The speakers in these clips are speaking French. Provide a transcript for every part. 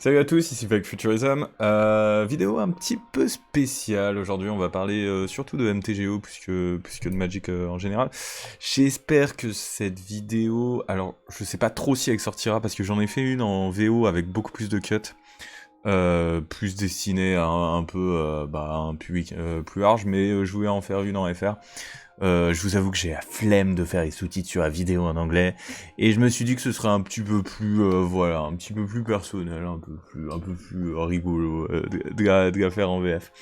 Salut à tous, ici Fake Futurism. Vidéo un petit peu spéciale. Aujourd'hui, on va parler surtout de MTGO puisque de Magic en général. J'espère que cette vidéo. Alors, je sais pas trop si elle sortira parce que j'en ai fait une en VO avec beaucoup plus de cuts. Plus destinée à un peu un public plus large, mais je voulais en faire une en FR. Je vous avoue que j'ai la flemme de faire les sous-titres sur la vidéo en anglais, et je me suis dit que ce serait un petit peu plus, voilà, un petit peu plus personnel, un peu plus rigolo de la faire en VF.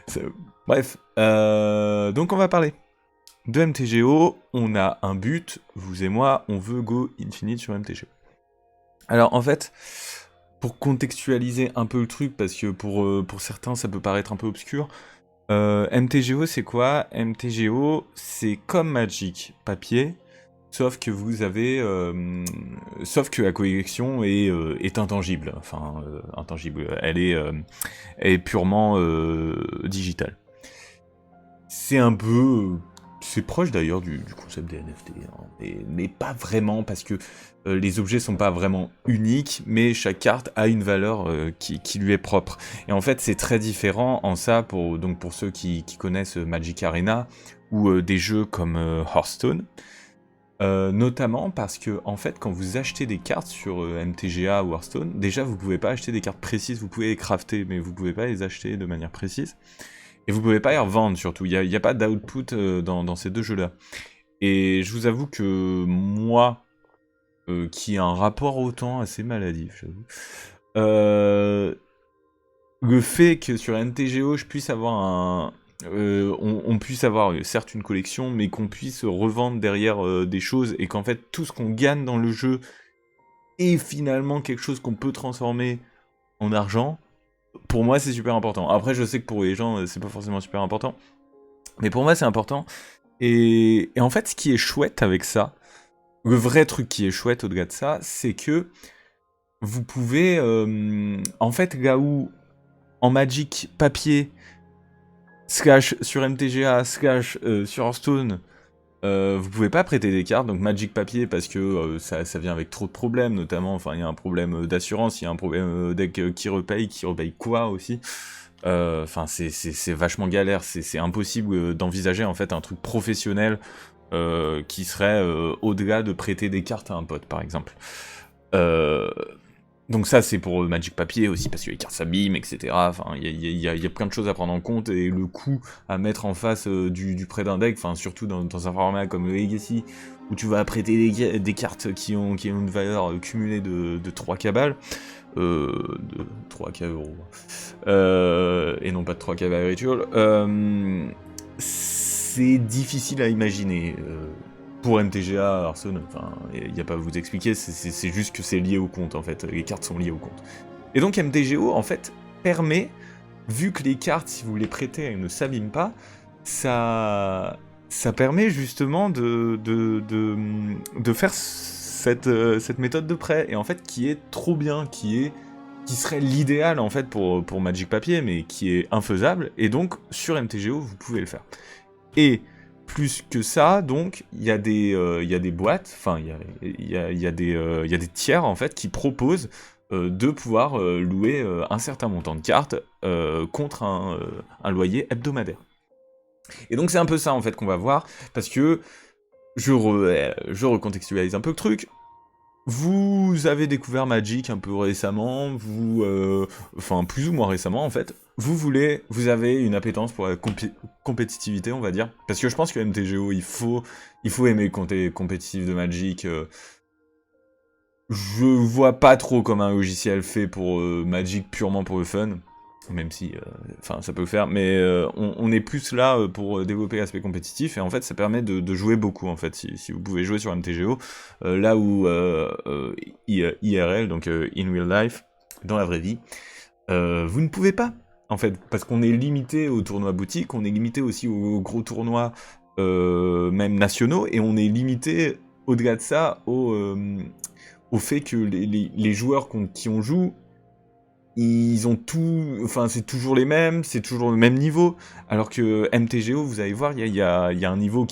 C'est- Bref, donc on va parler de MTGO. On a un but, vous et moi, on veut go infinite sur MTGO. Alors en fait, pour contextualiser un peu le truc, parce que pour certains ça peut paraître un peu obscur, MTGO c'est quoi? MTGO c'est comme Magic papier, sauf que vous avez, sauf que la collection est intangible, enfin intangible, elle est purement digitale. C'est un peu, c'est proche d'ailleurs du concept des NFT, hein, mais pas vraiment parce que les objets sont pas vraiment uniques, mais chaque carte a une valeur qui lui est propre. Et en fait, c'est très différent en ça donc pour ceux qui connaissent Magic Arena ou des jeux comme Hearthstone. Notamment parce que en fait, quand vous achetez des cartes sur MTGA ou Hearthstone, déjà vous pouvez pas acheter des cartes précises, vous pouvez les crafter, mais vous pouvez pas les acheter de manière précise. Et vous pouvez pas les revendre surtout, il y a pas d'output dans ces deux jeux-là. Et je vous avoue que moi, qui ai un rapport au temps assez maladif, j'avoue, le fait que sur NTGO je puisse avoir on puisse avoir certes une collection, mais qu'on puisse revendre derrière des choses, et qu'en fait tout ce qu'on gagne dans le jeu est finalement quelque chose qu'on peut transformer en argent, pour moi c'est super important. Après je sais que pour les gens c'est pas forcément super important, mais pour moi c'est important. Et en fait, ce qui est chouette avec ça, le vrai truc qui est chouette au-delà de ça, c'est que vous pouvez, en fait, là où en Magic papier, slash sur MTGA, slash sur Hearthstone, vous pouvez pas prêter des cartes, donc Magic papier, parce que ça vient avec trop de problèmes, notamment, enfin, il y a un problème d'assurance, il y a un problème deck qui repaye quoi aussi. Enfin, c'est vachement galère, c'est impossible d'envisager en fait un truc professionnel qui serait au-delà de prêter des cartes à un pote, par exemple. Euh, donc ça, c'est pour Magic Papier aussi, parce que les cartes s'abîment, etc. Enfin, il y a plein de choses à prendre en compte, et le coût à mettre en face du prêt d'un deck, enfin, surtout dans un format comme le Legacy, où tu vas prêter des cartes qui ont une valeur cumulée de 3K balles, de 3K euros, et non pas de 3K balles ritual, c'est difficile à imaginer. Pour MTGA, Hearthstone, enfin, il n'y a pas à vous expliquer, c'est juste que c'est lié au compte, en fait, les cartes sont liées au compte. Et donc MTGO, en fait, permet, vu que les cartes, si vous les prêtez, elles ne s'abîment pas, ça permet justement de faire cette méthode de prêt, et en fait, qui est trop bien, qui serait l'idéal, en fait, pour Magic Papier, mais qui est infaisable, et donc, sur MTGO, vous pouvez le faire. Et plus que ça, donc, il y a des boîtes, enfin, il y a des tiers, en fait, qui proposent de pouvoir louer un certain montant de cartes contre un loyer hebdomadaire. Et donc, c'est un peu ça, en fait, qu'on va voir, parce que je recontextualise un peu le truc. Vous avez découvert Magic un peu récemment, enfin plus ou moins récemment en fait. Vous avez une appétence pour la compétitivité, on va dire, parce que je pense que MTGO, il faut aimer le côté compétitif de Magic. Je vois pas trop comme un logiciel fait pour Magic purement pour le fun, même si, enfin, ça peut le faire, mais on est plus là pour développer l'aspect compétitif, et en fait, ça permet de jouer beaucoup, en fait, si vous pouvez jouer sur MTGO, là où IRL, donc in real life, dans la vraie vie, vous ne pouvez pas, en fait, parce qu'on est limité aux tournois boutiques, on est limité aussi aux gros tournois, même nationaux, et on est limité, au-delà de ça, au fait que les joueurs qui on joue, ils ont tout, enfin c'est toujours les mêmes, c'est toujours le même niveau, alors que MTGO, vous allez voir, il y a un niveau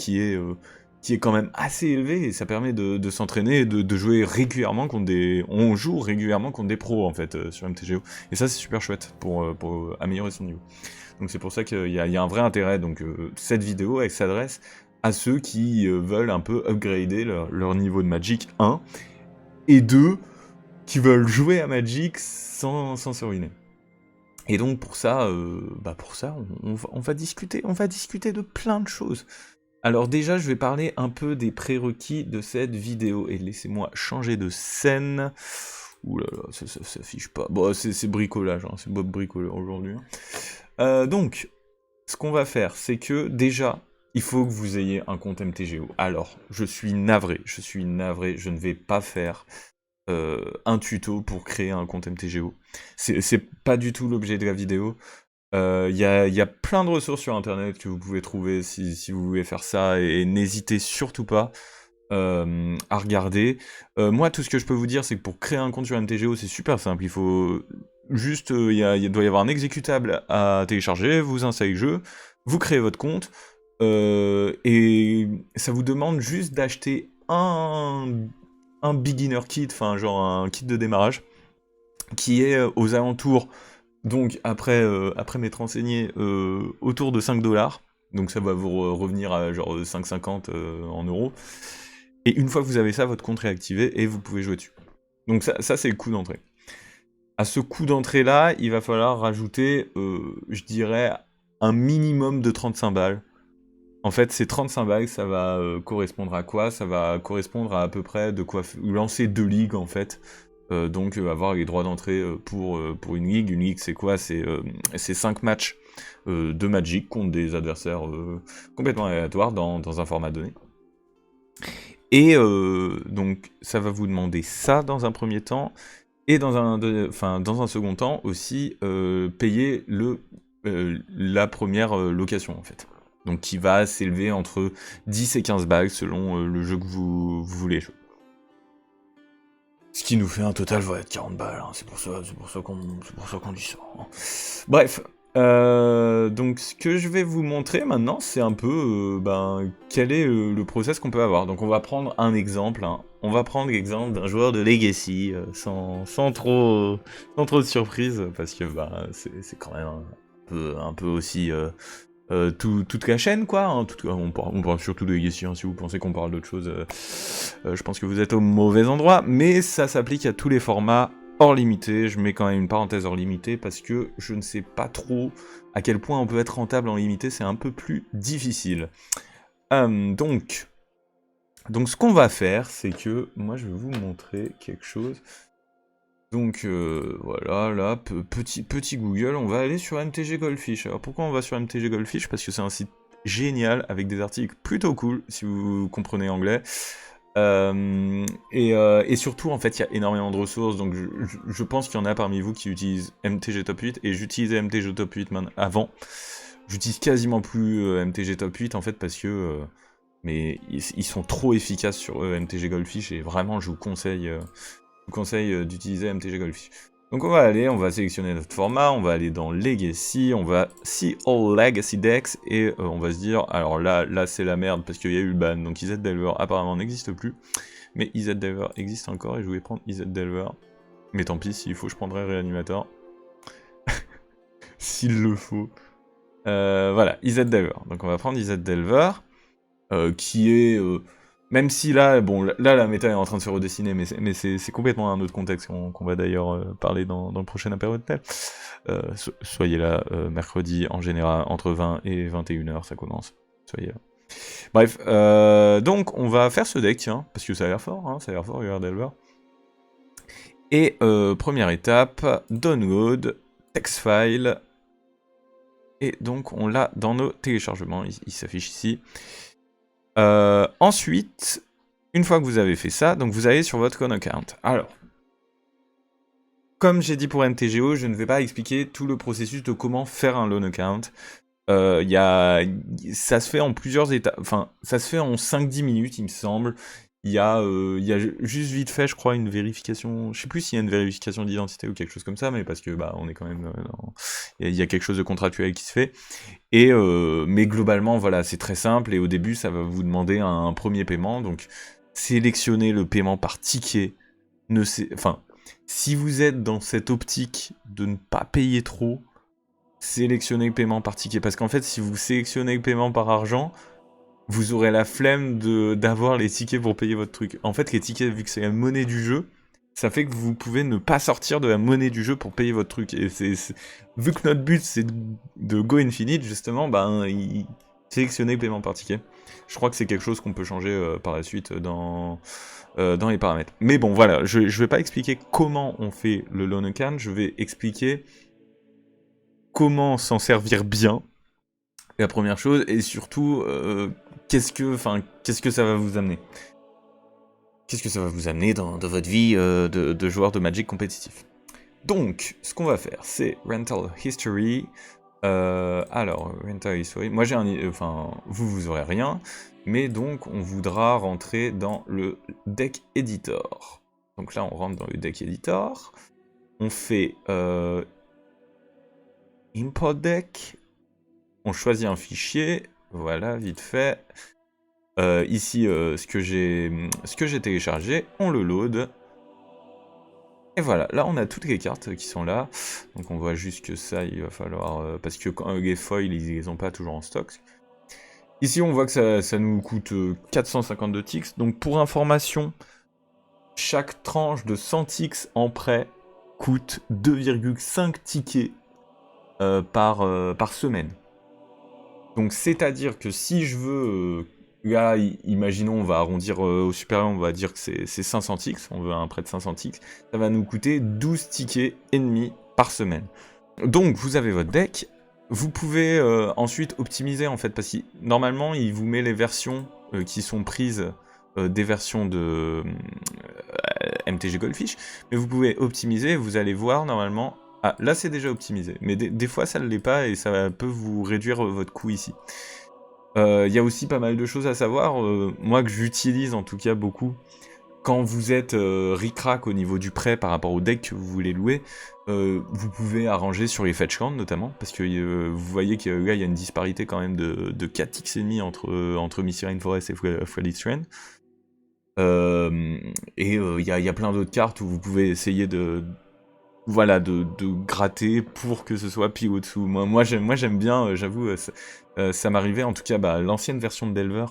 qui est quand même assez élevé, et ça permet de s'entraîner et de jouer régulièrement contre des... On joue régulièrement contre des pros, en fait, sur MTGO. Et ça, c'est super chouette pour améliorer son niveau. Donc c'est pour ça qu'il y a un vrai intérêt. Donc cette vidéo, elle s'adresse à ceux qui veulent un peu upgrader leur niveau de Magic 1, et 2, qui veulent jouer à Magic sans se ruiner. Et donc pour ça, on va discuter de plein de choses. Alors déjà, je vais parler un peu des prérequis de cette vidéo, et laissez-moi changer de scène. Ouh là là, ça s'affiche pas. Bon, c'est bricolage, hein, c'est Bob bricoleur aujourd'hui. Donc, ce qu'on va faire, c'est que déjà, il faut que vous ayez un compte MTGO. Alors, je suis navré, je ne vais pas faire un tuto pour créer un compte MTGO. C'est pas du tout l'objet de la vidéo. Il y a plein de ressources sur internet que vous pouvez trouver si vous voulez faire ça, et n'hésitez surtout pas à regarder. Moi, tout ce que je peux vous dire, c'est que pour créer un compte sur MTGO, c'est super simple. Il faut juste, il doit y avoir un exécutable à télécharger, vous installez le jeu, vous créez votre compte, et ça vous demande juste d'acheter un beginner kit, enfin genre un kit de démarrage, qui est aux alentours, donc après m'être renseigné, autour de 5$, donc ça va vous revenir à genre 5,50 en euros, et une fois que vous avez ça, votre compte est réactivé, et vous pouvez jouer dessus. Donc ça c'est le coût d'entrée. À ce coût d'entrée là, il va falloir rajouter, je dirais, un minimum de 35 balles. En fait, ces 35 balles, ça va correspondre à quoi? Ça va correspondre à peu près de quoi lancer 2 ligues, en fait. Donc avoir les droits d'entrée pour une ligue. Une ligue, c'est quoi? C'est 5 matchs de Magic contre des adversaires complètement aléatoires dans un format donné. Et donc, ça va vous demander ça dans un premier temps. Et dans un second temps aussi, payer la première location, en fait. Donc qui va s'élever entre 10 et 15 balles selon le jeu que vous voulez jouer. Ce qui nous fait un total, va être 40 balles, hein. C'est pour ça qu'on dit ça. Hein. Bref, donc ce que je vais vous montrer maintenant, c'est un peu quel est le process qu'on peut avoir. Donc on va prendre un exemple, hein. On va prendre l'exemple d'un joueur de Legacy, sans trop de surprise, parce que c'est quand même un peu aussi... toute la chaîne, quoi. Hein, on parle surtout de Legacy, hein, si vous pensez qu'on parle d'autre chose, je pense que vous êtes au mauvais endroit, mais ça s'applique à tous les formats hors limité. Je mets quand même une parenthèse hors limité, parce que je ne sais pas trop à quel point on peut être rentable en limité, c'est un peu plus difficile. Donc ce qu'on va faire, c'est que, moi je vais vous montrer quelque chose. Donc voilà, là, petit Google, on va aller sur MTG Goldfish. Alors pourquoi on va sur MTG Goldfish? Parce que c'est un site génial, avec des articles plutôt cool, si vous comprenez anglais. Et surtout, en fait, il y a énormément de ressources, donc je pense qu'il y en a parmi vous qui utilisent MTG Top 8, et j'utilisais MTG Top 8 avant. J'utilise quasiment plus MTG Top 8, en fait, parce que... mais ils sont trop efficaces sur MTG Goldfish, et vraiment, je vous conseille d'utiliser MTG Goldfish. Donc on va sélectionner notre format, on va aller dans Legacy, on va see all Legacy decks, et on va se dire, alors là c'est la merde parce qu'il y a eu le ban, donc IZ Delver apparemment n'existe plus, mais IZ Delver existe encore, et je voulais prendre IZ Delver, mais tant pis, s'il faut je prendrai Reanimator, s'il le faut. Voilà, IZ Delver, donc on va prendre IZ Delver, qui est... même si là, la méta est en train de se redessiner, mais c'est complètement un autre contexte qu'on va d'ailleurs parler dans le prochain apéro de tel. Soyez là, mercredi, en général, entre 20 et 21h, ça commence. Soyez là. Bref, donc on va faire ce deck, tiens, parce que ça a l'air fort, regarde Delver. Et première étape, download, text file, et donc on l'a dans nos téléchargements, il s'affiche ici. Ensuite, une fois que vous avez fait ça, donc vous allez sur votre Con account. Alors, comme j'ai dit pour MTGO, je ne vais pas expliquer tout le processus de comment faire un loan account. Ça se fait en plusieurs étapes, enfin, ça se fait en 5-10 minutes, il me semble. il y a juste vite fait, je crois, une vérification. Je sais plus s'il y a une vérification d'identité ou quelque chose comme ça, mais parce que bah on est quand même il y a quelque chose de contractuel qui se fait. Et mais globalement, voilà, c'est très simple. Et au début, ça va vous demander un premier paiement. Donc, sélectionnez le paiement par ticket. Enfin, si vous êtes dans cette optique de ne pas payer trop, sélectionnez le paiement par ticket. Parce qu'en fait, si vous sélectionnez le paiement par argent, vous aurez la flemme d'avoir les tickets pour payer votre truc. En fait, les tickets, vu que c'est la monnaie du jeu, ça fait que vous pouvez ne pas sortir de la monnaie du jeu pour payer votre truc. Et vu que notre but, c'est de go infinite, justement, ben, sélectionnez le paiement par ticket. Je crois que c'est quelque chose qu'on peut changer par la suite dans les paramètres. Mais bon, voilà, je vais pas expliquer comment on fait le loan account, je vais expliquer comment s'en servir bien, la première chose, et surtout, qu'est-ce que ça va vous amener. Qu'est-ce que ça va vous amener dans votre vie de joueur de Magic compétitif. Donc, ce qu'on va faire, c'est Rental History. Alors, Rental History, moi j'ai vous aurez rien, mais donc on voudra rentrer dans le deck editor. Donc là, on rentre dans le deck editor, on fait import deck, on choisit un fichier, voilà, vite fait. Ici, ce que j'ai téléchargé, on le load. Et voilà, là on a toutes les cartes qui sont là. Donc on voit juste que ça, il va falloir... parce que quand les foils, ils les ont pas toujours en stock. Ici on voit que ça nous coûte 452 ticks. Donc pour information, chaque tranche de 100 ticks en prêt coûte 2,5 tickets par semaine. Donc c'est-à-dire que si je veux... là, imaginons, on va arrondir au supérieur, on va dire que c'est 500 ticks, on veut un prêt de 500 ticks, ça va nous coûter 12 tickets et demi par semaine. Donc vous avez votre deck, vous pouvez ensuite optimiser en fait, parce que normalement il vous met les versions qui sont prises des versions de MTG Goldfish, mais vous pouvez optimiser, vous allez voir normalement... Ah, là c'est déjà optimisé, mais des fois ça ne l'est pas et ça peut vous réduire votre coût ici. Il y a aussi pas mal de choses à savoir, moi que j'utilise en tout cas beaucoup, quand vous êtes ric-rac au niveau du prêt par rapport au deck que vous voulez louer, vous pouvez arranger sur les fetch count notamment, parce que vous voyez que là il y a une disparité quand même de 4x et demi entre Misty Rainforest et Freddy Strand. Et il y a plein d'autres cartes où vous pouvez essayer de gratter pour que ce soit pile au-dessous. Moi j'aime bien, j'avoue, ça m'arrivait, en tout cas, l'ancienne version de Delver,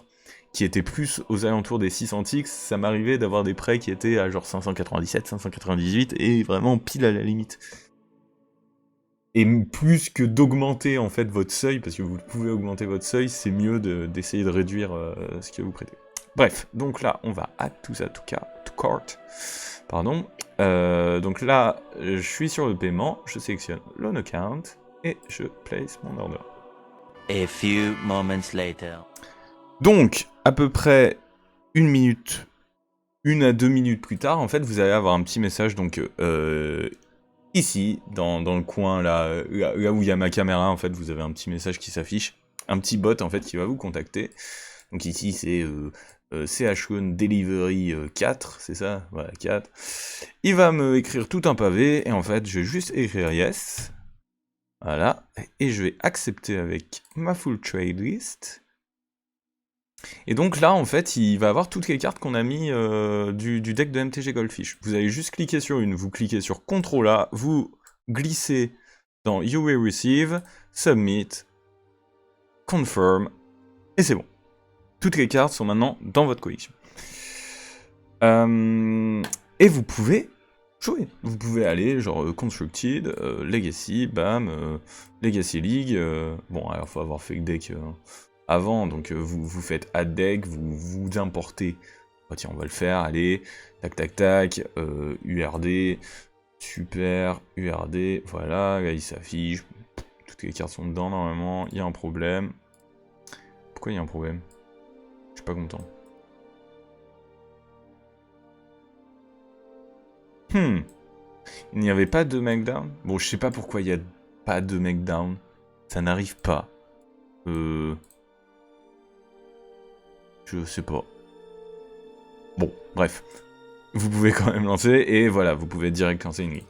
qui était plus aux alentours des 600 ticks, ça m'arrivait d'avoir des prêts qui étaient à genre 597, 598, et vraiment pile à la limite. Et plus que d'augmenter en fait votre seuil, parce que vous pouvez augmenter votre seuil, c'est mieux d'essayer de réduire ce que vous prêtez. Bref, donc là, on va add tout ça, to cart. Pardon. Donc là, je suis sur le paiement, je sélectionne loan account, et je place mon order. A few moments later. Donc, à peu près 1 à 2 minutes plus tard, en fait, vous allez avoir un petit message, donc ici, dans le coin, là où il y a ma caméra, en fait, vous avez un petit message qui s'affiche, un petit bot, en fait, qui va vous contacter. Donc ici, c'est CHON Delivery 4, c'est ça? Voilà, 4. Il va me écrire tout un pavé, et en fait, je vais juste écrire yes. Voilà, et je vais accepter avec ma full trade list. Et donc là, en fait, il va avoir toutes les cartes qu'on a mis du deck de MTG Goldfish. Vous allez juste cliquer sur une, vous cliquez sur CTRL A, vous glissez dans You Will Receive, Submit, Confirm, et c'est bon. Toutes les cartes sont maintenant dans votre collection. Et vous pouvez jouer. Vous pouvez aller, genre Constructed, Legacy, bam, Legacy League. Bon, alors il faut avoir fait le deck avant, donc vous faites add deck, vous importez. Oh, tiens, on va le faire, allez, tac tac tac, URD, super, URD, voilà, là il s'affiche. Toutes les cartes sont dedans normalement, il y a un problème. Pourquoi il y a un problème? Je suis pas content. Il n'y avait pas de Makedown? Bon, je sais pas pourquoi il n'y a pas de Makedown. Ça n'arrive pas. Je sais pas. Bon, bref. Vous pouvez quand même lancer, et voilà, vous pouvez direct lancer une ligue.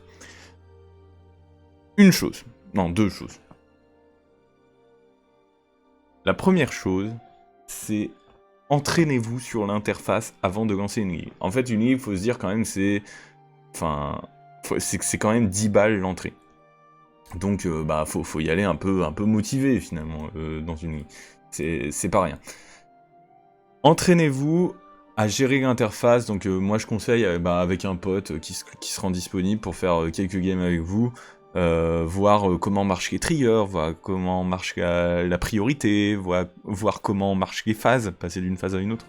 Une chose. Non, deux choses. La première chose, c'est entraînez-vous sur l'interface avant de lancer une ligue. En fait, une ligue, il faut se dire quand même, c'est quand même 10 balles l'entrée. Donc, faut y aller un peu motivé, finalement, dans une ligue. C'est pas rien. Entraînez-vous à gérer l'interface, donc moi je conseille avec un pote qui se rend disponible pour faire quelques games avec vous, voir comment marchent les triggers, voir comment marche la priorité, voir comment marchent les phases, passer d'une phase à une autre.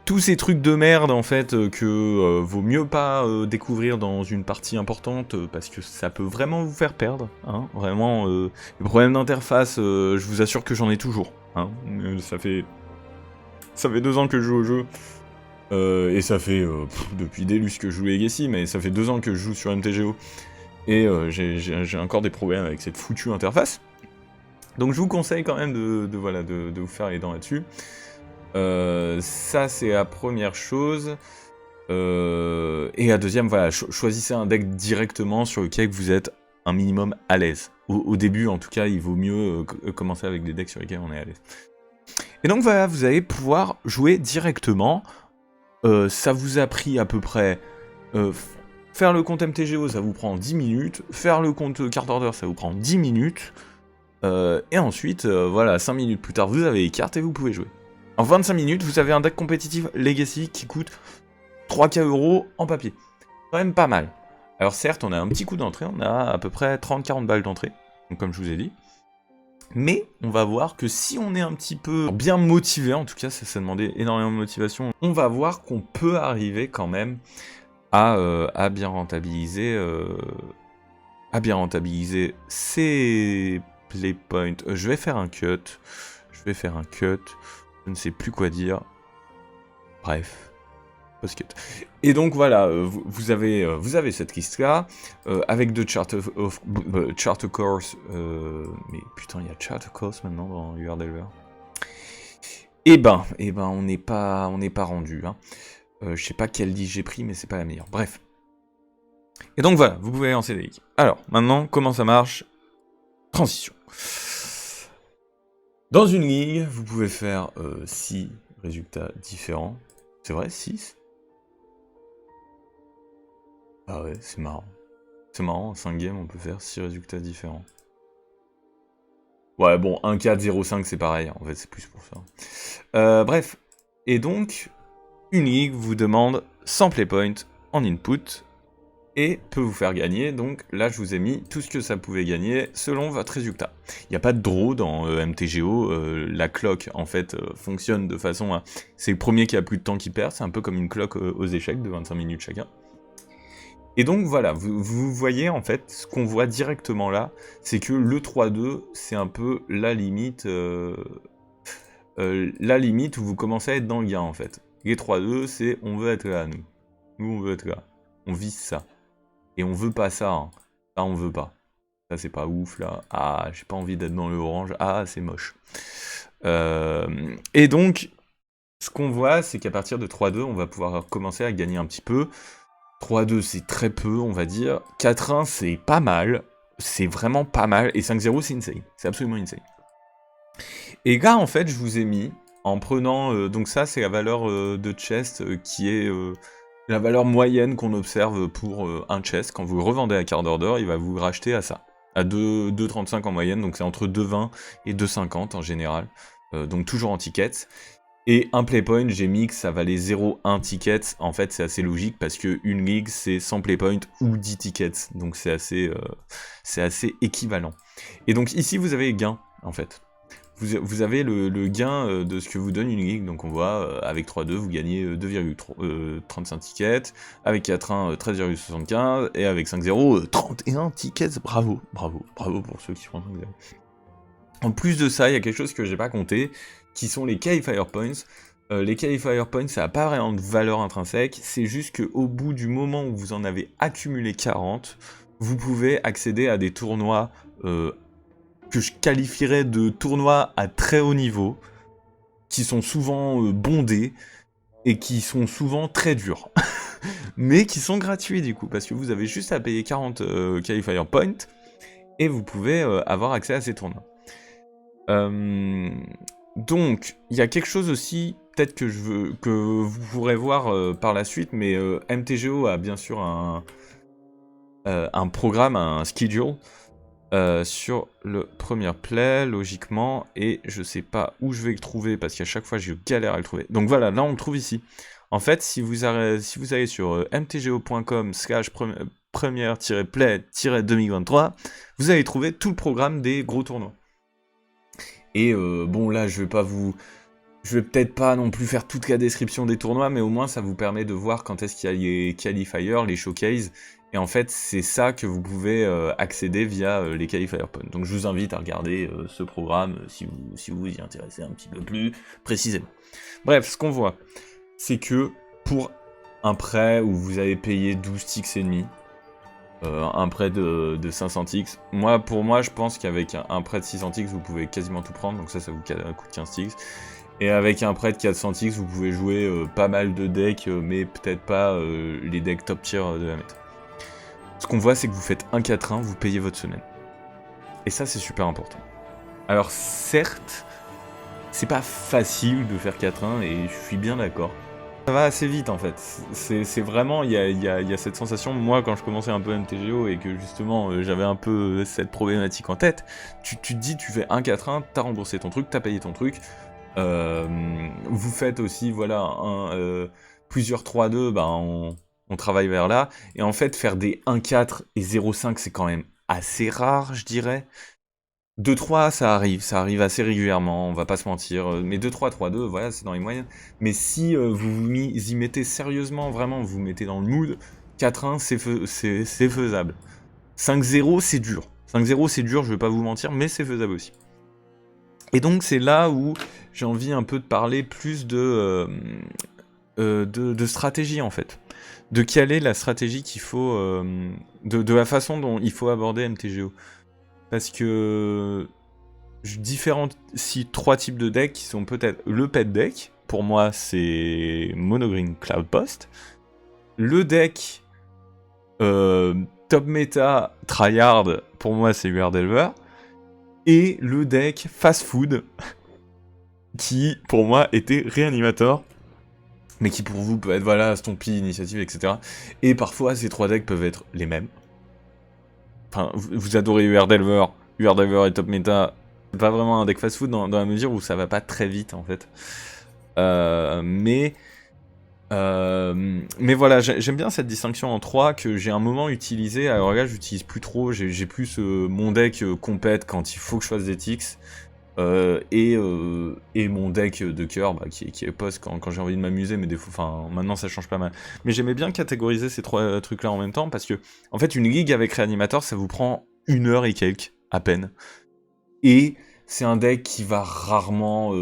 Tous ces trucs de merde en fait que vaut mieux pas découvrir dans une partie importante parce que ça peut vraiment vous faire perdre, hein, vraiment. Les problèmes d'interface, je vous assure que j'en ai toujours, hein, ça fait 2 ans que je joue au jeu, et ça fait depuis Deluxe que je joue Legacy, mais ça fait 2 ans que je joue sur MTGO, et j'ai encore des problèmes avec cette foutue interface. Donc je vous conseille quand même de vous faire les dents là-dessus. Ça c'est la première chose. Et la deuxième, voilà, choisissez un deck directement sur lequel vous êtes un minimum à l'aise. Au début, en tout cas, il vaut mieux commencer avec des decks sur lesquels on est à l'aise. Et donc voilà, vous allez pouvoir jouer directement. Ça vous a pris à peu près... faire le compte MTGO, ça vous prend 10 minutes. Faire le compte Card Order, ça vous prend 10 minutes. Et ensuite, voilà, 5 minutes plus tard, vous avez les cartes et vous pouvez jouer. En 25 minutes, vous avez un deck compétitif Legacy qui coûte 3K € en papier. Quand même pas mal. Alors certes, on a un petit coup d'entrée, on a à peu près 30-40 balles d'entrée, comme je vous ai dit. Mais on va voir que si on est un petit peu bien motivé, en tout cas ça demandait énormément de motivation, on va voir qu'on peut arriver quand même à bien rentabiliser ces play points. Je vais faire un cut, je ne sais plus quoi dire. Bref. Post-cut. Et donc voilà, vous avez cette liste-là, avec de chart course, mais putain, il y a chart course maintenant dans UR Delver. Eh ben, on n'est pas rendu, hein. Je sais pas quelle liste j'ai pris, mais c'est pas la meilleure. Bref. Et donc voilà, vous pouvez lancer des ligues. Alors, maintenant, comment ça marche? Transition. Dans une ligue, vous pouvez faire 6 résultats différents. C'est vrai, 6? Ah ouais, c'est marrant. C'est marrant, en 5 games, on peut faire 6 résultats différents. Ouais, bon, 1, 4, 0, 5, c'est pareil, en fait, c'est plus pour ça. Bref, et donc, une ligue vous demande 100 play points en input, et peut vous faire gagner, donc là, je vous ai mis tout ce que ça pouvait gagner selon votre résultat. Il n'y a pas de draw dans MTGO, la clock, en fait, fonctionne de façon à... C'est le premier qui a plus de temps qui perd, c'est un peu comme une clock aux échecs de 25 minutes chacun. Et donc voilà, vous voyez en fait, ce qu'on voit directement là, c'est que le 3-2, c'est un peu la limite où vous commencez à être dans le gain en fait. Les 3-2, c'est on veut être là, nous. Nous, on veut être là. On vise ça. Et on veut pas ça, hein. Ça, on veut pas. Ça, c'est pas ouf, là. Ah, j'ai pas envie d'être dans le orange. Ah, c'est moche. Et donc, ce qu'on voit, c'est qu'à partir de 3-2, on va pouvoir commencer à gagner un petit peu. 3-2, c'est très peu, on va dire. 4-1, c'est pas mal. C'est vraiment pas mal. Et 5-0, c'est insane. C'est absolument insane. Et là, en fait, je vous ai mis, en prenant... donc ça, c'est la valeur de chest qui est la valeur moyenne qu'on observe pour un chest. Quand vous le revendez à Card Order, il va vous racheter à ça. À 2,35 en moyenne. Donc c'est entre 2,20 et 2,50 en général. Donc toujours en tickets. Et un playpoint, j'ai mis que ça valait 0,1 tickets. En fait, c'est assez logique parce qu'une ligue, c'est 100 playpoints ou 10 tickets. Donc c'est assez équivalent. Et donc ici, vous avez les gains, en fait. Vous avez le gain de ce que vous donne une ligue. Donc on voit, avec 3-2, vous gagnez 2,35 tickets. Avec 4-1, 13,75. Et avec 5-0, 31 tickets. Bravo pour ceux qui font 5-0. En plus de ça, il y a quelque chose que j'ai pas compté, qui sont les qualifier points. Les qualifier points, ça n'a pas vraiment de valeur intrinsèque, c'est juste qu'au bout du moment où vous en avez accumulé 40, vous pouvez accéder à des tournois que je qualifierais de tournois à très haut niveau, qui sont souvent bondés, et qui sont souvent très durs, mais qui sont gratuits du coup, parce que vous avez juste à payer 40 Qualifier Points, et vous pouvez avoir accès à ces tournois. Donc, il y a quelque chose aussi, peut-être que vous pourrez voir par la suite, mais MTGO a bien sûr un programme, un schedule, sur le premier play, logiquement, et je sais pas où je vais le trouver, parce qu'à chaque fois je galère à le trouver. Donc voilà, là on le trouve ici. En fait, si vous allez sur mtgo.com/première-play-2023, vous allez trouver tout le programme des gros tournois. Et bon, là je vais peut-être pas non plus faire toute la description des tournois, mais au moins ça vous permet de voir quand est-ce qu'il y a les qualifiers, les showcases, et en fait c'est ça que vous pouvez accéder via les qualifier points. Donc je vous invite à regarder ce programme si vous y intéressez un petit peu plus précisément. Bref, ce qu'on voit, c'est que pour un prêt où vous avez payé 12 ticks et demi, un prêt de 500 ticks, pour moi je pense qu'avec un prêt de 600 ticks vous pouvez quasiment tout prendre, donc ça vous coûte 15 ticks. Et avec un prêt de 400 ticks, vous pouvez jouer pas mal de decks, mais peut-être pas les decks top tier de la méta. Ce qu'on voit, c'est que vous faites un 4-1, vous payez votre semaine. Et ça, c'est super important. Alors certes, c'est pas facile de faire 4-1, et je suis bien d'accord. Ça va assez vite en fait. C'est vraiment, il y a cette sensation, moi quand je commençais un peu MTGO et que justement j'avais un peu cette problématique en tête, tu te dis, tu fais un 4-1, t'as remboursé ton truc, t'as payé ton truc. Vous faites aussi, voilà, plusieurs 3-2, bah, on travaille vers là. Et en fait, faire des 1-4 et 0-5, c'est quand même assez rare, je dirais. 2-3, ça arrive assez régulièrement, on va pas se mentir. Mais 2-3, 3-2, voilà, c'est dans les moyennes. Mais si vous y mettez sérieusement, vraiment, vous mettez dans le mood, 4-1, c'est faisable. 5-0, c'est dur. 5-0, c'est dur, je vais pas vous mentir, mais c'est faisable aussi. Et donc c'est là où j'ai envie un peu de parler plus de stratégie en fait. De quelle est la stratégie qu'il faut... de la façon dont il faut aborder MTGO. Parce que je différencie 3 types de decks qui sont peut-être le pet deck. Pour moi c'est Monogreen Cloudpost. Le deck top meta tryhard, pour moi c'est UR Delver. Et le deck Fast Food, qui pour moi était Réanimator, mais qui pour vous peut être, voilà, Stompy, Initiative, etc. Et parfois ces 3 decks peuvent être les mêmes. Enfin, vous adorez UR Delver et Top Meta, c'est pas vraiment un deck Fast Food dans la mesure où ça va pas très vite en fait. Mais voilà, j'aime bien cette distinction en 3 que j'ai un moment utilisé. Alors là, j'utilise plus trop. J'ai plus mon deck compète quand il faut que je fasse des ticks. Et mon deck de cœur qui est post quand j'ai envie de m'amuser, mais des fois, enfin, maintenant ça change pas mal. Mais j'aimais bien catégoriser ces 3 trucs-là en même temps parce que, en fait, une ligue avec Réanimator, ça vous prend 1 heure et quelques, à peine. Et c'est un deck qui va rarement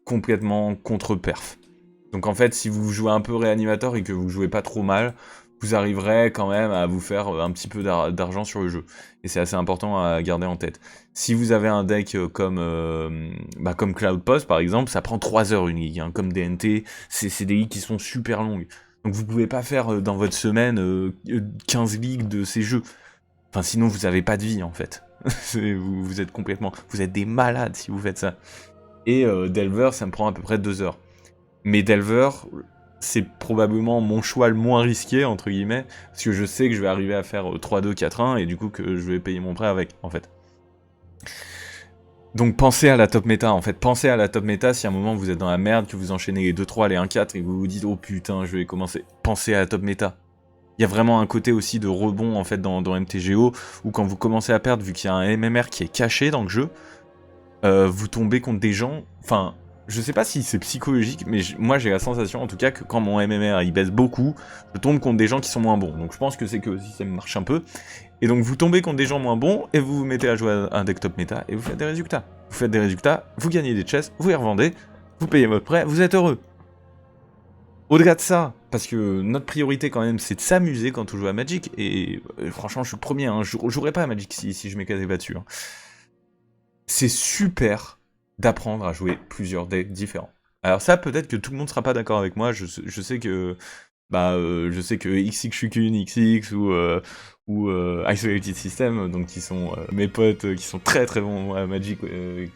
complètement contre-perf. Donc en fait, si vous jouez un peu Réanimator et que vous jouez pas trop mal, vous arriverez quand même à vous faire un petit peu d'argent sur le jeu. Et c'est assez important à garder en tête. Si vous avez un deck comme Cloudpost par exemple, ça prend 3 heures une ligue. Hein. Comme DNT, c'est des ligues qui sont super longues. Donc vous pouvez pas faire dans votre semaine 15 ligues de ces jeux. Enfin sinon vous avez pas de vie en fait. vous êtes complètement... Vous êtes des malades si vous faites ça. Et Delver, ça me prend à peu près 2 heures. Mais Delver, c'est probablement mon choix le moins risqué, entre guillemets, parce que je sais que je vais arriver à faire 3-2, 4-1, et du coup que je vais payer mon prêt avec, en fait. Donc pensez à la top méta, en fait. Pensez à la top méta si à un moment vous êtes dans la merde, que vous enchaînez les 2-3, les 1-4, et que vous vous dites « Oh putain, je vais commencer ». Pensez à la top méta. Il y a vraiment un côté aussi de rebond, en fait, dans MTGO, où quand vous commencez à perdre, vu qu'il y a un MMR qui est caché dans le jeu, vous tombez contre des gens... Enfin... Je sais pas si c'est psychologique, mais moi j'ai la sensation en tout cas que quand mon MMR il baisse beaucoup, je tombe contre des gens qui sont moins bons. Donc je pense que c'est que si ça marche un peu. Et donc vous tombez contre des gens moins bons, et vous vous mettez à jouer à un deck top méta, et vous faites des résultats. Vous faites des résultats, vous gagnez des chests, vous les revendez, vous payez votre prêt, vous êtes heureux. Au-delà de ça, parce que notre priorité quand même c'est de s'amuser quand on joue à Magic, et franchement je suis le premier, hein, je jouerais pas à Magic si je m'éclatais pas dessus. Hein. C'est super d'apprendre à jouer plusieurs decks différents. Alors ça, peut-être que tout le monde sera pas d'accord avec moi, je sais que... je sais que XX Shukun, XX ou Isolated System, donc qui sont mes potes qui sont très très bons à Magic,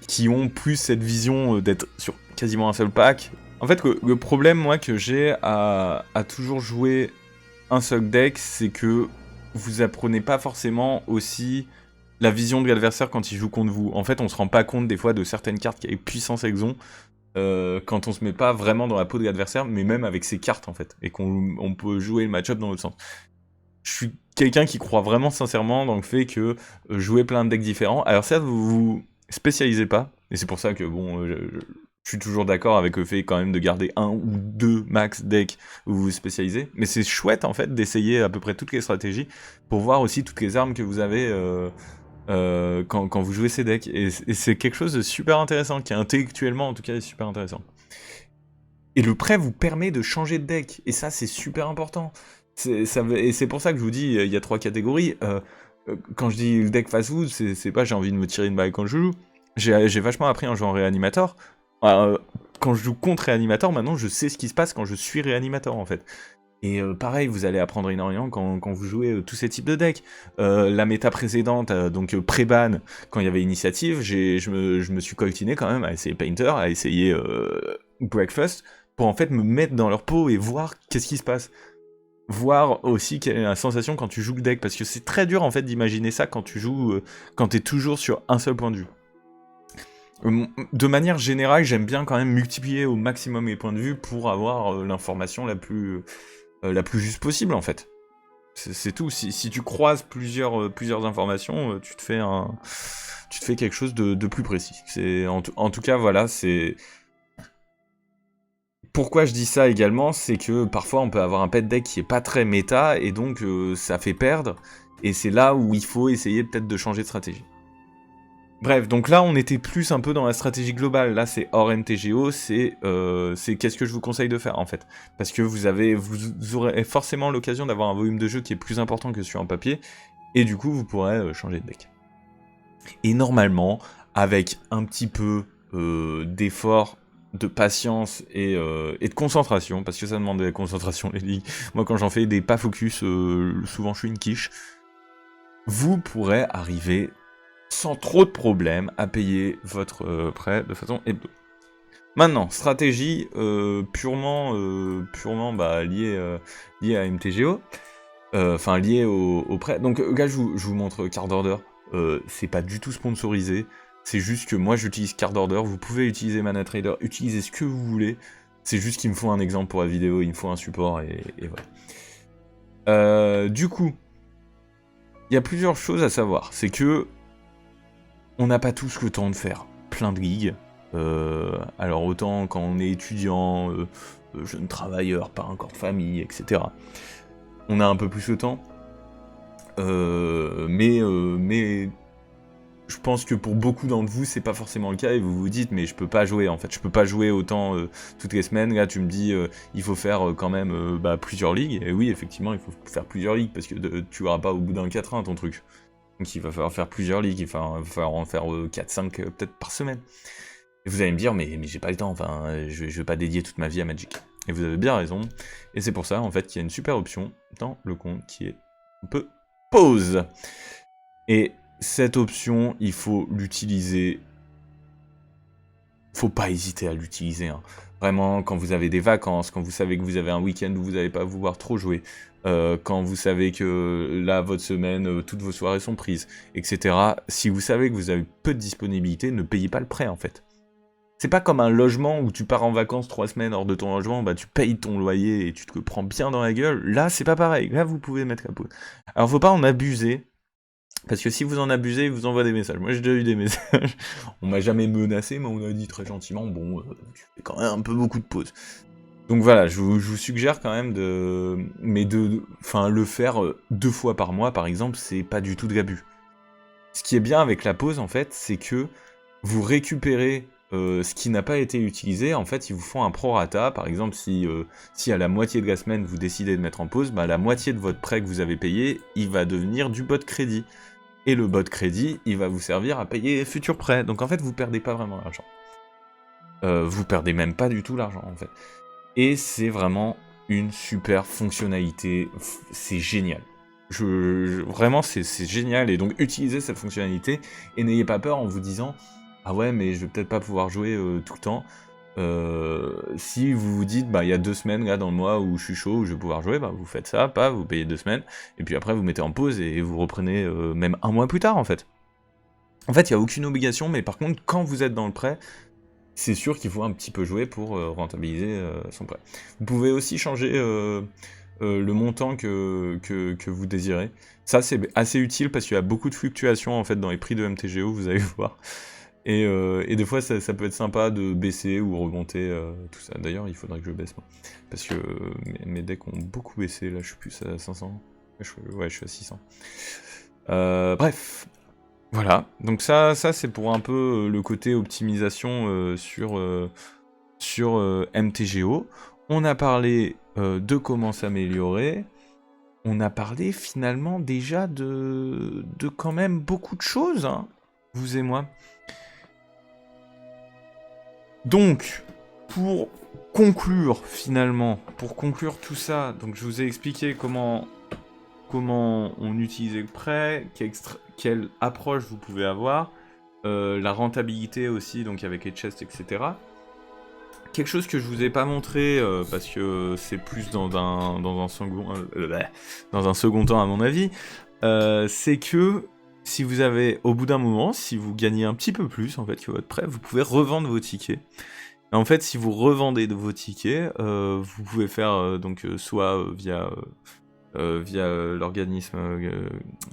qui ont plus cette vision d'être sur quasiment un seul pack. En fait, le problème, moi, que j'ai à toujours jouer un seul deck, c'est que vous apprenez pas forcément aussi la vision de l'adversaire quand il joue contre vous. En fait, on se rend pas compte des fois de certaines cartes qui avaient puissance exon, quand on se met pas vraiment dans la peau de l'adversaire, mais même avec ses cartes en fait, et qu'on peut jouer le match-up dans l'autre sens. Je suis quelqu'un qui croit vraiment sincèrement dans le fait que jouer plein de decks différents, alors ça vous vous spécialisez pas, et c'est pour ça que bon, je suis toujours d'accord avec le fait quand même de garder un ou deux max decks où vous vous spécialisez, mais c'est chouette en fait d'essayer à peu près toutes les stratégies pour voir aussi toutes les armes que vous avez quand vous jouez ces decks, et c'est quelque chose de super intéressant, qui intellectuellement en tout cas est super intéressant. Et le prêt vous permet de changer de deck, et ça c'est super important. Et c'est pour ça que je vous dis, il y a 3 catégories. Quand je dis le deck fast-food, c'est pas j'ai envie de me tirer une balle quand je joue. J'ai vachement appris en jouant Réanimator. Quand je joue contre Réanimator, maintenant je sais ce qui se passe quand je suis Réanimator en fait. Et pareil, vous allez apprendre énormément quand vous jouez tous ces types de decks. La méta précédente, donc pré-ban, quand il y avait Initiative, je me suis coltiné quand même à essayer Painter, à essayer Breakfast, pour en fait me mettre dans leur peau et voir qu'est-ce qui se passe. Voir aussi quelle est la sensation quand tu joues le deck, parce que c'est très dur en fait d'imaginer ça quand tu joues, quand t'es toujours sur un seul point de vue. De manière générale, j'aime bien quand même multiplier au maximum les points de vue pour avoir l'information la plus juste possible en fait. C'est tout. Si tu croises plusieurs informations, tu te fais quelque chose de plus précis. En tout cas, voilà, c'est... Pourquoi je dis ça également, c'est que parfois on peut avoir un pet deck qui est pas très méta, et donc ça fait perdre, et c'est là où il faut essayer peut-être de changer de stratégie. Bref, donc là on était plus un peu dans la stratégie globale, là c'est hors MTGO, c'est qu'est-ce que je vous conseille de faire en fait. Parce que vous aurez forcément l'occasion d'avoir un volume de jeu qui est plus important que sur un papier, et du coup vous pourrez changer de deck. Et normalement, avec un petit peu d'effort, de patience et de concentration, parce que ça demande de la concentration les ligues. Moi quand j'en fais des pas focus, souvent je suis une quiche. Vous pourrez arriver sans trop de problèmes à payer votre prêt de façon hebdo. Maintenant, stratégie purement liée à MTGO, enfin liée au prêt. Donc là je vous montre Card Order, c'est pas du tout sponsorisé. C'est juste que moi j'utilise Card Order, vous pouvez utiliser Mana Trader, utilisez ce que vous voulez. C'est juste qu'il me faut un exemple pour la vidéo, il me faut un support et voilà. Du coup, il y a plusieurs choses à savoir. C'est que on n'a pas tous le temps de faire plein de ligues. Alors autant quand on est étudiant, jeune travailleur, pas encore de famille, etc. On a un peu plus le temps. Mais je pense que pour beaucoup d'entre vous, c'est pas forcément le cas, et vous vous dites, mais je peux pas jouer, en fait, je peux pas jouer autant toutes les semaines. Là, tu me dis, il faut faire quand même plusieurs ligues, et oui, effectivement, il faut faire plusieurs ligues, parce que tu auras pas au bout d'un 4-1 ton truc. Donc il va falloir faire plusieurs ligues, il va falloir en faire 4-5 peut-être par semaine. Et vous allez me dire, mais j'ai pas le temps, enfin, je vais pas dédier toute ma vie à Magic. Et vous avez bien raison, et c'est pour ça, en fait, qu'il y a une super option dans le compte qui est un peu pause. Et cette option, il faut l'utiliser. Faut pas hésiter à l'utiliser. Hein. Vraiment, quand vous avez des vacances, quand vous savez que vous avez un week-end où vous n'allez pas pouvoir trop jouer, quand vous savez que là, votre semaine, toutes vos soirées sont prises, etc. Si vous savez que vous avez peu de disponibilité, ne payez pas le prêt en fait. C'est pas comme un logement où tu pars en vacances 3 semaines hors de ton logement, bah tu payes ton loyer et tu te le prends bien dans la gueule. Là, c'est pas pareil. Là, vous pouvez mettre la pause. Alors, faut pas en abuser. Parce que si vous en abusez, ils vous envoient des messages. Moi, j'ai déjà eu des messages. On m'a jamais menacé, mais on a dit très gentiment, bon, tu fais quand même un peu beaucoup de pauses. Donc voilà, je vous suggère quand même le faire 2 fois par mois, par exemple, c'est pas du tout de l'abus. Ce qui est bien avec la pause, en fait, c'est que vous récupérez ce qui n'a pas été utilisé. En fait, ils vous font un prorata. Par exemple, si à la moitié de la semaine, vous décidez de mettre en pause, bah, la moitié de votre prêt que vous avez payé, il va devenir du bot crédit. Et le bot crédit, il va vous servir à payer les futurs prêts. Donc en fait, vous perdez pas vraiment d'argent. vous perdez même pas du tout l'argent en fait. Et c'est vraiment une super fonctionnalité, c'est génial. Vraiment c'est génial, et donc utilisez cette fonctionnalité, et n'ayez pas peur en vous disant « Ah ouais, mais je vais peut-être pas pouvoir jouer tout le temps ». Si vous vous dites, bah il y a 2 semaines là dans le mois où je suis chaud, où je vais pouvoir jouer, bah vous faites ça, pas, vous payez 2 semaines, et puis après vous mettez en pause et vous reprenez même 1 mois plus tard en fait. En fait, il n'y a aucune obligation, mais par contre, quand vous êtes dans le prêt, c'est sûr qu'il faut un petit peu jouer pour rentabiliser son prêt. Vous pouvez aussi changer le montant que vous désirez. Ça, c'est assez utile parce qu'il y a beaucoup de fluctuations en fait dans les prix de MTGO, vous allez voir. Et des fois, ça peut être sympa de baisser ou remonter tout ça. D'ailleurs, il faudrait que je baisse, moi. Parce que mes decks ont beaucoup baissé. Là, je suis plus à 500. Ouais, je suis à 600. Bref. Voilà. Donc ça c'est pour un peu le côté optimisation sur MTGO. On a parlé de comment s'améliorer. On a parlé finalement déjà de quand même beaucoup de choses, hein, vous et moi. Donc, pour conclure finalement, pour conclure tout ça, donc je vous ai expliqué comment on utilisait le prêt, quelle approche vous pouvez avoir, la rentabilité aussi, donc avec les chests, etc. Quelque chose que je vous ai pas montré, parce que c'est plus dans un second temps à mon avis, c'est que si vous avez, au bout d'un moment, si vous gagnez un petit peu plus en fait que votre prêt, vous pouvez revendre vos tickets. Et en fait, si vous revendez vos tickets, vous pouvez faire donc soit via l'organisme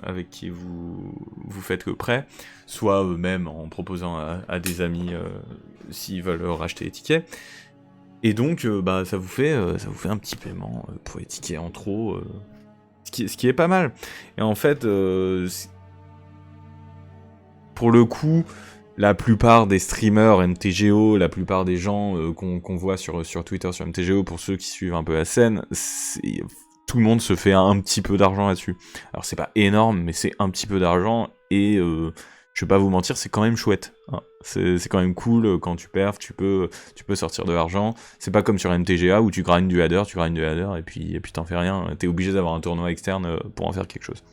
avec qui vous faites le prêt, soit même en proposant à des amis s'ils veulent racheter les tickets. Et donc, bah, ça vous fait un petit paiement pour les tickets en trop, ce qui est pas mal. Et en fait, pour le coup, la plupart des streamers MTGO, la plupart des gens qu'on voit sur Twitter, sur MTGO, pour ceux qui suivent un peu la scène, tout le monde se fait un petit peu d'argent là-dessus. Alors c'est pas énorme, mais c'est un petit peu d'argent, et je vais pas vous mentir, c'est quand même chouette. Hein. C'est quand même cool, quand tu perfs, tu peux sortir de l'argent. C'est pas comme sur MTGA où tu grindes du header, et puis t'en fais rien. T'es obligé d'avoir un tournoi externe pour en faire quelque chose.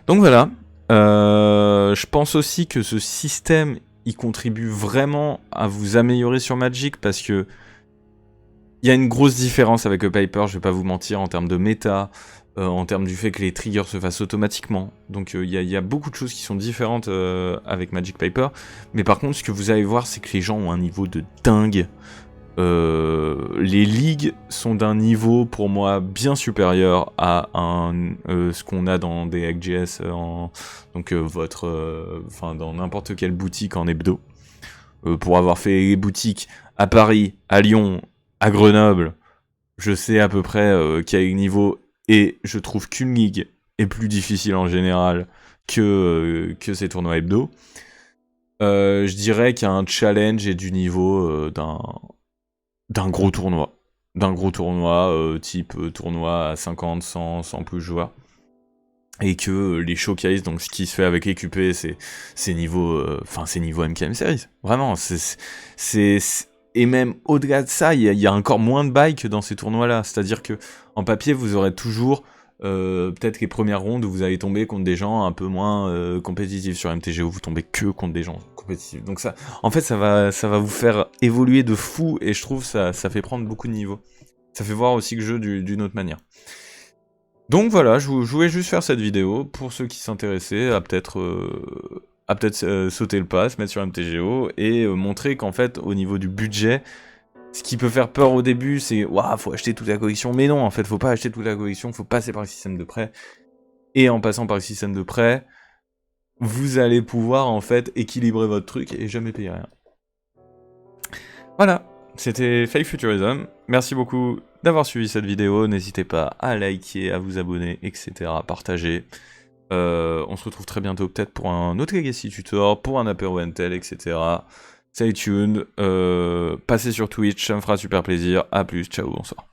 Donc voilà. Je pense aussi que ce système, il contribue vraiment à vous améliorer sur Magic, parce que il y a une grosse différence avec le Piper, je vais pas vous mentir, en termes de méta, en termes du fait que les triggers se fassent automatiquement. Donc il y a beaucoup de choses qui sont différentes avec Magic Piper. Mais par contre, ce que vous allez voir, c'est que les gens ont un niveau de dingue. Les ligues sont d'un niveau, pour moi, bien supérieur à ce qu'on a dans des XGS, donc dans n'importe quelle boutique en hebdo. Pour avoir fait les boutiques à Paris, à Lyon, à Grenoble, je sais à peu près quel niveau, et je trouve qu'une ligue est plus difficile en général que ces tournois hebdo. Je dirais qu'il y a un challenge et du niveau d'un gros tournoi. Type tournoi à 50, 100 plus joueurs. Et que les showcase, donc ce qui se fait avec les QP, c'est niveau MKM Series. Vraiment, et même au-delà de ça, il y a encore moins de bails que dans ces tournois-là. C'est-à-dire que en papier, vous aurez toujours peut-être les premières rondes où vous allez tomber contre des gens un peu moins compétitifs. Sur MTGO, vous tombez que contre des gens compétitifs. Donc ça, en fait, ça va vous faire évoluer de fou, et je trouve ça fait prendre beaucoup de niveaux. Ça fait voir aussi le jeu d'une autre manière. Donc voilà, je voulais juste faire cette vidéo pour ceux qui s'intéressaient à peut-être sauter le pas, se mettre sur MTGO, et montrer qu'en fait, au niveau du budget, ce qui peut faire peur au début, c'est « Waouh, faut acheter toute la collection ». Mais non, en fait, faut pas acheter toute la collection, faut passer par le système de prêt. Et en passant par le système de prêt, vous allez pouvoir, en fait, équilibrer votre truc et jamais payer rien. Voilà, c'était Fake Futurism. Merci beaucoup d'avoir suivi cette vidéo. N'hésitez pas à liker, à vous abonner, etc., à partager. On se retrouve très bientôt peut-être pour un autre Legacy Tutor, pour un apéro Intel, etc. Stay tuned, passez sur Twitch, ça me fera super plaisir. A plus, ciao, bonsoir.